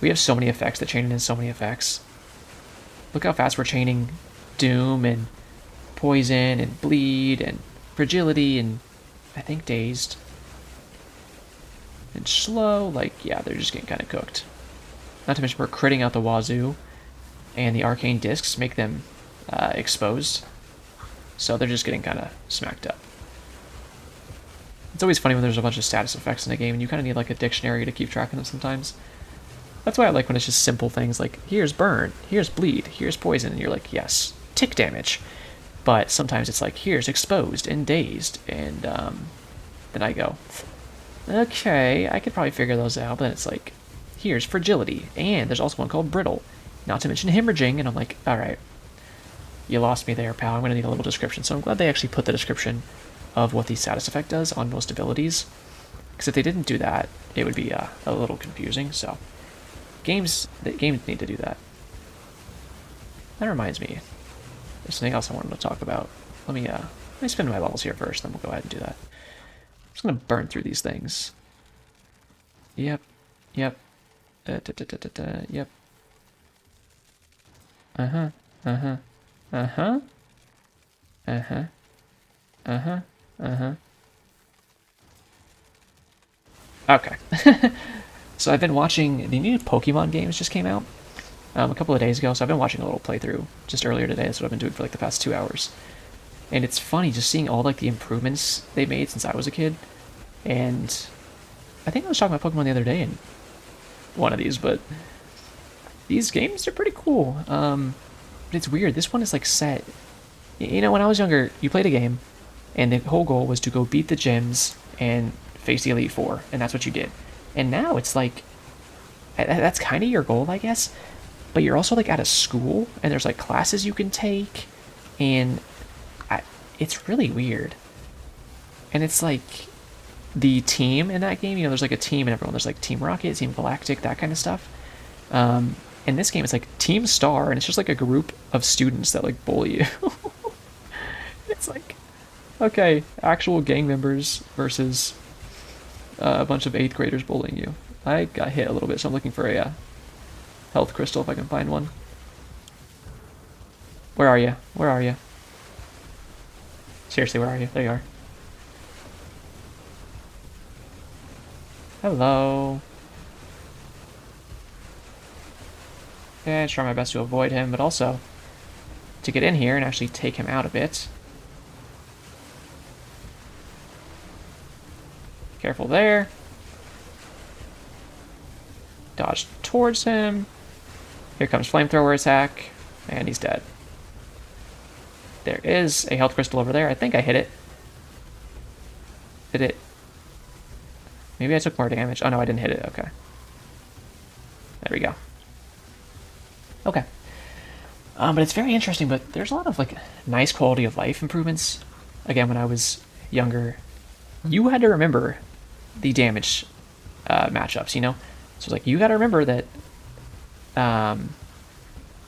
We have so many effects that chain in so many effects. Look how fast we're chaining Doom and Poison and Bleed and Fragility and I think Dazed. And Slow, like, yeah, they're just getting kind of cooked. Not to mention we're critting out the wazoo, and the Arcane Discs make them exposed. So they're just getting kind of smacked up. It's always funny when there's a bunch of status effects in a game and you kind of need like a dictionary to keep track of them sometimes. That's why I like when it's just simple things like, here's burn, here's bleed, here's poison, and you're like, yes, tick damage. But sometimes it's like, here's exposed and dazed, and then I go, okay, I could probably figure those out, but then it's like, here's fragility, and there's also one called brittle, not to mention hemorrhaging, and I'm like, alright, you lost me there, pal, I'm going to need a little description. So I'm glad they actually put the description of what the status effect does on most abilities, because if they didn't do that, it would be a little confusing, so games need to do that. That reminds me, there's something else I wanted to talk about. Let me spin my levels here first, then we'll go ahead and do that. I'm just going to burn through these things. Yep. Yep. Yep. Uh-huh. Uh-huh. Uh-huh. Uh-huh. Uh-huh. Uh-huh. Okay. So I've been watching, the new Pokemon games just came out a couple of days ago, so I've been watching a little playthrough just earlier today. That's what I've been doing for like the past 2 hours. And it's funny just seeing all like the improvements they made since I was a kid. And I think I was talking about Pokemon the other day in one of these, but these games are pretty cool. But it's weird. This one is like set. You know, when I was younger, you played a game, and the whole goal was to go beat the gyms and face the Elite Four, and that's what you did. And now it's like that's kind of your goal, I guess. But you're also like at a school, and there's like classes you can take, and it's really weird. And it's like the team in that game. You know, there's like a team in everyone. There's like Team Rocket, Team Galactic, that kind of stuff. In this game, it's like Team Star, and it's just like a group of students that like bully you. It's like, okay, actual gang members versus a bunch of 8th graders bullying you. I got hit a little bit, so I'm looking for a health crystal if I can find one. Where are you? Where are you? Seriously, where are you? There you are. Hello. Yeah, I try my best to avoid him, but also to get in here and actually take him out a bit. Careful there. Dodge towards him. Here comes flamethrower attack, and he's dead. There is a health crystal over there. I think I hit it. Did it? Maybe I took more damage. Oh no, I didn't hit it. Okay. There we go. Okay. But it's very interesting, but there's a lot of like nice quality of life improvements. Again, when I was younger, you had to remember the damage matchups, you know? So it's like, you got to remember that,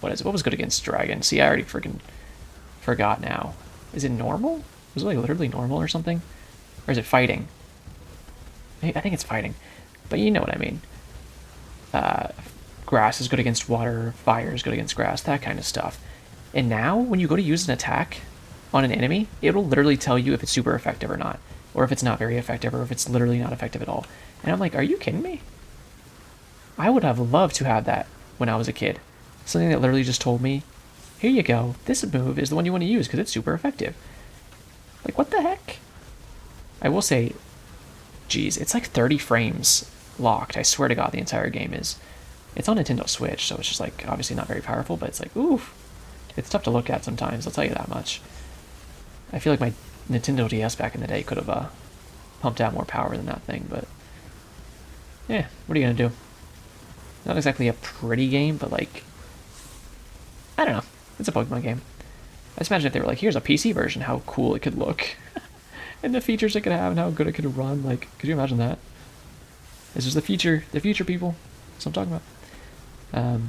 what is it? What was good against Dragon? See, I already freaking forgot now. Is it normal? Was it like literally normal or something? Or is it fighting? I think it's fighting, but you know what I mean. Grass is good against water, fire is good against grass, that kind of stuff. And now, when you go to use an attack on an enemy, it'll literally tell you if it's super effective or not, or if it's not very effective, or if it's literally not effective at all. And I'm like, are you kidding me? I would have loved to have that when I was a kid. Something that literally just told me, here you go, this move is the one you want to use because it's super effective. Like, what the heck? I will say, geez, it's like 30 frames locked. I swear to God, the entire game is. It's on Nintendo Switch, so it's just like obviously not very powerful, but it's like, oof. It's tough to look at sometimes, I'll tell you that much. I feel like my Nintendo DS back in the day could have pumped out more power than that thing, but yeah, what are you gonna do? Not exactly a pretty game, but like, I don't know. It's a Pokemon game. I just imagine if they were like, here's a PC version, how cool it could look. And the features it could have and how good it could run. Like, could you imagine that? This is the future people. That's what I'm talking about.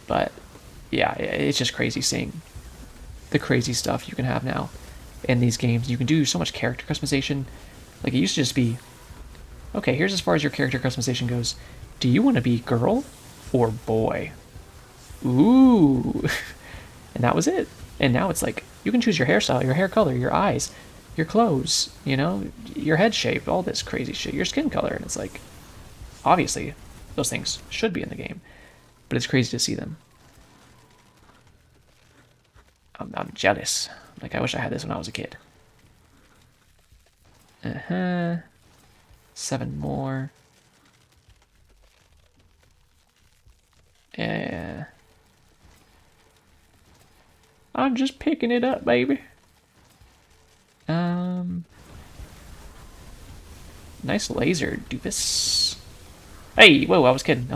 But yeah, it's just crazy seeing the crazy stuff you can have now in these games. You can do so much character customization. Like, it used to just be, okay, here's as far as your character customization goes. Do you want to be girl or boy? Ooh. And that was it. And now it's like, you can choose your hairstyle, your hair color, your eyes, your clothes, you know, your head shape, all this crazy shit, your skin color. And it's like, obviously, those things should be in the game, but it's crazy to see them. I'm jealous. Like, I wish I had this when I was a kid. 7 more. Yeah. I'm just picking it up, baby. Nice laser, doofus. Hey, whoa, I was kidding. It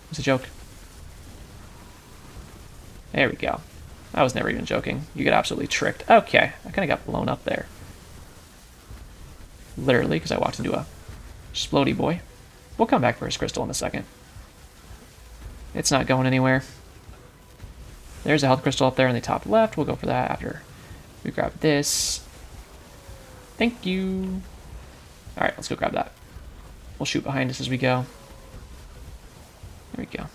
was a joke. There we go. I was never even joking. You get absolutely tricked. Okay, I kind of got blown up there. Literally, because I walked into a Splody boy. We'll come back for his crystal in a second. It's not going anywhere. There's a health crystal up there in the top left. We'll go for that after we grab this. Thank you. Alright, let's go grab that. We'll shoot behind us as we go. There we go.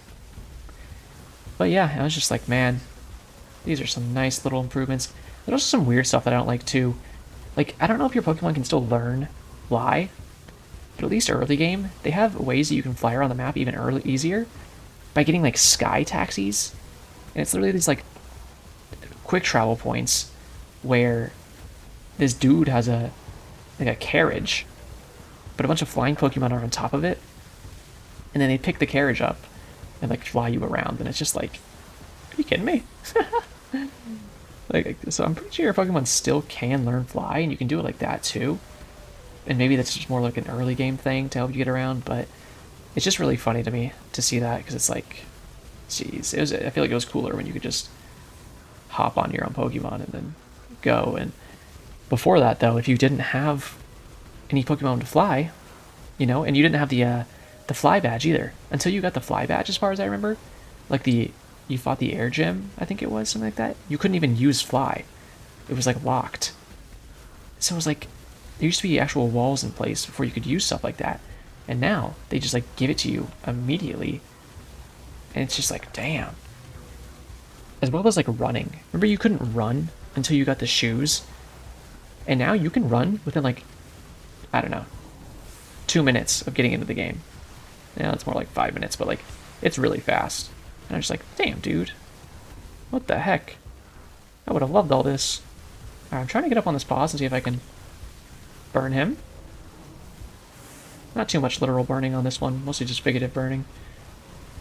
But yeah, I was just like, man, these are some nice little improvements. There's also some weird stuff that I don't like too. Like, I don't know if your Pokemon can still learn fly, but at least early game, they have ways that you can fly around the map even easier by getting like sky taxis. And it's literally these like quick travel points where this dude has a carriage, but but a bunch of flying Pokemon are on top of it, and then they pick the carriage up and like fly you around, and it's just like, are you kidding me? Like, so I'm pretty sure your Pokemon still can learn fly, and you can do it like that too. And maybe that's just more like an early game thing to help you get around, but it's just really funny to me to see that, because it's like, geez, I feel like it was cooler when you could just hop on your own Pokemon and then go. And before that, though, if you didn't have any Pokemon to fly, you know, and you didn't have the fly badge either, until you got the fly badge, as far as I remember, like you fought the air gym, I think it was, something like that, you couldn't even use fly. It was like locked. So it was like, there used to be actual walls in place before you could use stuff like that. And now they just like give it to you immediately. And it's just like, damn. As well as like running. Remember, you couldn't run until you got the shoes? And now you can run within like, I don't know, 2 minutes of getting into the game. Yeah, it's more like 5 minutes, but like, it's really fast. And I'm just like, damn, dude. What the heck? I would have loved all this. All right, I'm trying to get up on this pause and see if I can burn him. Not too much literal burning on this one, mostly just figurative burning.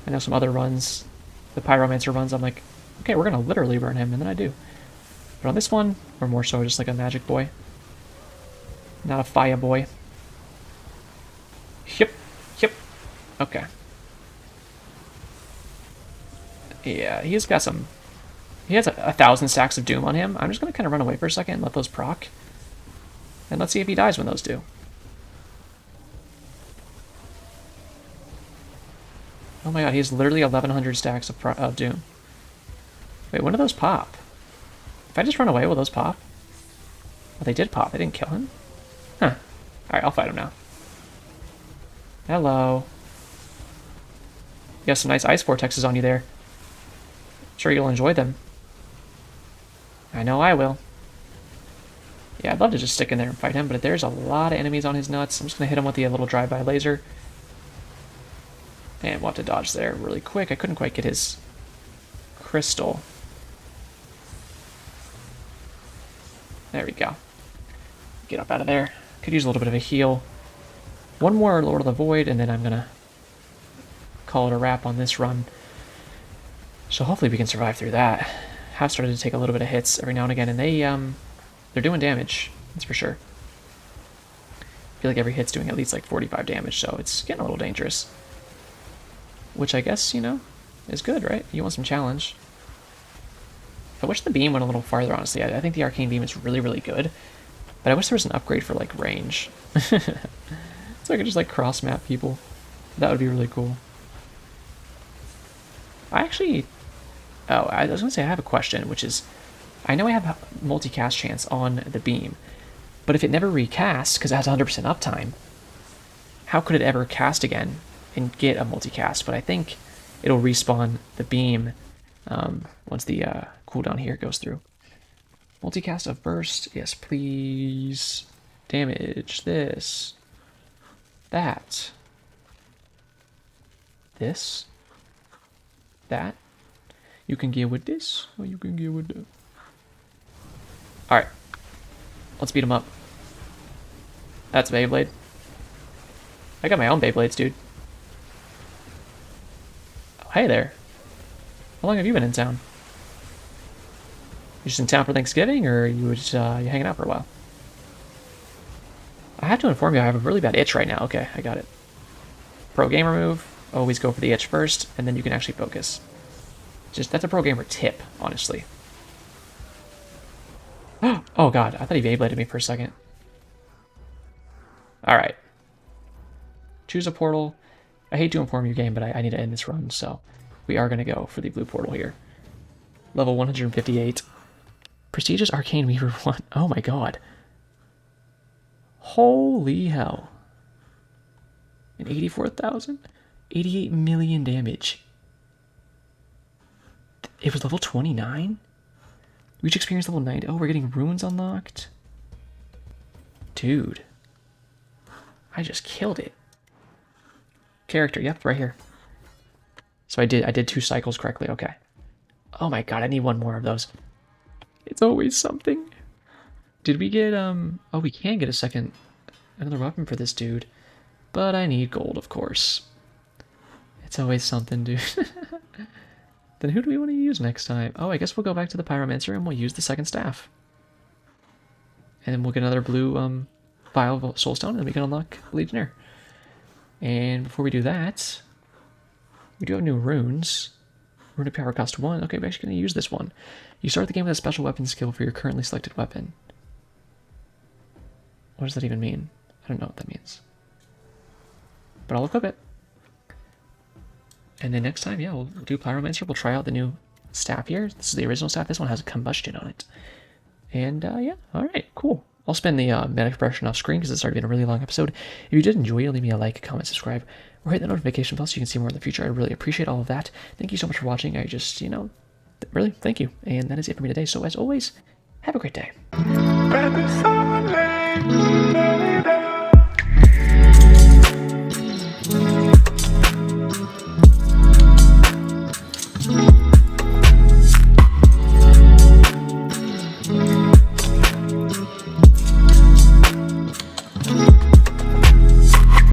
I know some other runs, the Pyromancer runs, I'm like, okay, we're going to literally burn him, and then I do. But on this one, we're more so just like a magic boy. Not a fire boy. Yep, yep. Okay. Yeah, he's got some... He has 1,000 stacks of Doom on him. I'm just going to kind of run away for a second and let those proc. And let's see if he dies when those do. Oh my god, he has literally 1,100 stacks of Doom. Wait, when do those pop? If I just run away, will those pop? Well, they did pop. They didn't kill him. Huh. Alright, I'll fight him now. Hello. You have some nice ice vortexes on you there. I'm sure you'll enjoy them. I know I will. Yeah, I'd love to just stick in there and fight him, but there's a lot of enemies on his nuts. I'm just going to hit him with the little drive-by laser. And we'll have to dodge there really quick. I couldn't quite get his crystal. There we go. Get up out of there. Could use a little bit of a heal. One more Lord of the Void, and then I'm going to call it a wrap on this run. So hopefully we can survive through that. Have started to take a little bit of hits every now and again, and they're doing damage, that's for sure. I feel like every hit's doing at least like 45 damage, so it's getting a little dangerous. Which I guess, you know, is good, right? You want some challenge. I wish the beam went a little farther, honestly. I think the Arcane beam is really, really good. But I wish there was an upgrade for, like, range. So I could just, like, cross-map people. That would be really cool. I actually... Oh, I was going to say I have a question, which is... I know I have a multicast chance on the beam. But if it never recasts, because it has 100% uptime, how could it ever cast again and get a multicast? But I think it'll respawn the beam once the cooldown here goes through. Multicast of burst, yes please. Damage, this. That. This. That. You can get with this, or you can get with that. Alright. Let's beat him up. That's Beyblade. I got my own Beyblades, dude. Oh, hey there. How long have you been in town? You just in town for Thanksgiving, or you just you hanging out for a while? I have to inform you, I have a really bad itch right now. Okay, I got it. Pro gamer move. Always go for the itch first, and then you can actually focus. That's a pro gamer tip, honestly. Oh god, I thought he Beybladed me for a second. Alright. Choose a portal. I hate to inform you, game, but I need to end this run, so we are going to go for the blue portal here. Level 158. Prestigious Arcane Weaver 1. Oh my god. Holy hell. And 84,000? 88 million damage. It was level 29? Reach experience level 90. Oh, we're getting runes unlocked? Dude. I just killed it. Character, yep, right here. So I did 2 cycles correctly, okay. Oh my god, I need one more of those. It's always something. Did we get, oh, we can get another weapon for this dude. But I need gold, of course. It's always something, dude. Then who do we want to use next time? Oh, I guess we'll go back to the Pyromancer and we'll use the second staff. And then we'll get another blue vial of Soulstone and we can unlock Legionnaire. And before we do that, we do have new runes. Rune of Power cost 1. Okay, we're actually going to use this one. You start the game with a special weapon skill for your currently selected weapon. What does that even mean? I don't know what that means. But I'll equip it. And then next time, yeah, we'll do Pyromancer. We'll try out the new staff here. This is the original staff. This one has a combustion on it. And yeah, alright, cool. I'll spend the meta expression off screen because it's already been a really long episode. If you did enjoy it, leave me a like, comment, subscribe, or hit the notification bell so you can see more in the future. I'd really appreciate all of that. Thank you so much for watching. I just, really, thank you. And that is it for me today. So as always, have a great day.